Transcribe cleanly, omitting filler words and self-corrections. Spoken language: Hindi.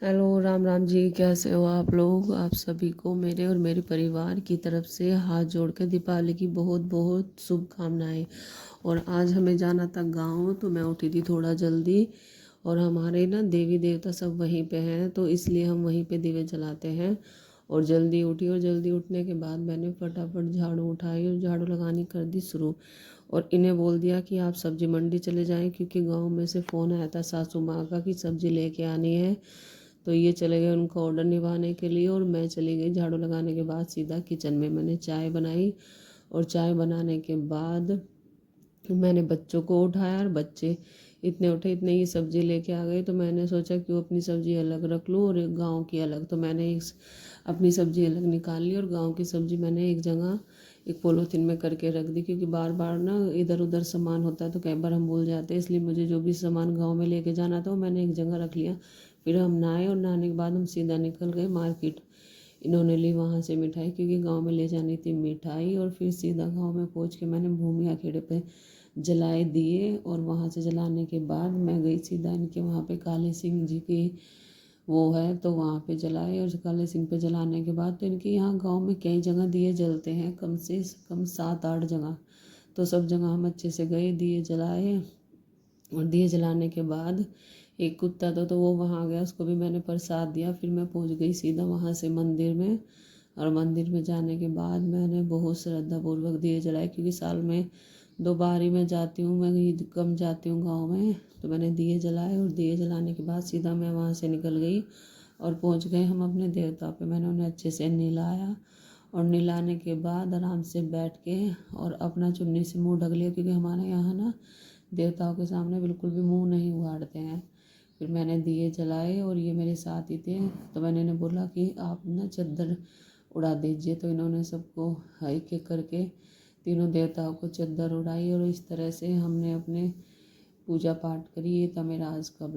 हेलो, राम राम जी। कैसे हो आप लोग? आप सभी को मेरे और मेरे परिवार की तरफ से हाथ जोड़ के दीपावली की बहुत बहुत शुभकामनाएं। और आज हमें जाना था गांव, तो मैं उठी थी थोड़ा जल्दी। और हमारे ना देवी देवता सब वहीं पे हैं, तो इसलिए हम वहीं पे दिए जलाते हैं। और जल्दी उठी, और जल्दी उठने के बाद मैंने फटाफट झाड़ू उठाई और झाड़ू लगानी कर दी शुरू। और इन्हें बोल दिया कि आप सब्जी मंडी चले जाएं, क्योंकि गांव में से फ़ोन आया था सासू माँ का कि सब्जी लेके आनी है। तो ये चले गए उनका ऑर्डर निभाने के लिए, और मैं चली गई झाड़ू लगाने के बाद सीधा किचन में। मैंने चाय बनाई, और चाय बनाने के बाद मैंने बच्चों को उठाया, और बच्चे इतने उठे इतने ही सब्ज़ी लेके आ गए। तो मैंने सोचा कि वो अपनी सब्ज़ी अलग रख लूँ और एक गाँव की अलग। तो मैंने अपनी सब्ज़ी अलग निकाल ली, और गाँव की सब्ज़ी मैंने एक जगह एक पॉलीथीन में करके रख दी, क्योंकि बार बार ना इधर उधर सामान होता है तो कई बार हम भूल जाते हैं। इसलिए मुझे जो भी सामान गाँव में लेके जाना था वो मैंने एक जगह रख लिया। फिर हम नहाए, और नहाने के बाद हम सीधा निकल गए मार्केट। इन्होंने ली वहाँ से मिठाई, क्योंकि गांव में ले जानी थी मिठाई। और फिर सीधा गांव में पहुँच के मैंने भूमिया खेड़े पे जलाए दिए। और वहाँ से जलाने के बाद मैं गई सीधा इनके वहाँ पे काले सिंह जी की वो है, तो वहाँ पे जलाए। और काले सिंह पे जलाने के बाद तो इनके यहाँ गांव में कई जगह दिए जलते हैं, कम से कम 7-8 जगह। तो सब जगह हम अच्छे से गए, दिए जलाए। और दिए जलाने के बाद एक कुत्ता था तो वो वहाँ आ गया, उसको भी मैंने प्रसाद दिया। फिर मैं पहुँच गई सीधा वहाँ से मंदिर में। और मंदिर में जाने के बाद मैंने बहुत श्रद्धापूर्वक दिए जलाए, क्योंकि साल में 2 बार ही मैं जाती हूँ, मैं ईद कम जाती हूँ गाँव में। तो मैंने दिए जलाए, और दिए जलाने के बाद सीधा मैं वहाँ से निकल गई। और पहुँच गए हम अपने देवता पे। मैंने उन्हें अच्छे से नहलाया, और नहलाने के बाद आराम से बैठ के और अपना चुन्नी से मुँह ढक लिया, क्योंकि हमारे यहाँ ना देवताओं के सामने बिल्कुल भी मुंह नहीं उगाड़ते हैं। फिर मैंने दिए जलाए, और ये मेरे साथ ही थे। तो मैंने इन्हें बोला कि आप ना चादर उड़ा दीजिए। तो इन्होंने सबको एक एक करके तीनों देवताओं को चादर उड़ाई, और इस तरह से हमने अपने पूजा पाठ करी। ये था मेरा आज का ब्लॉग।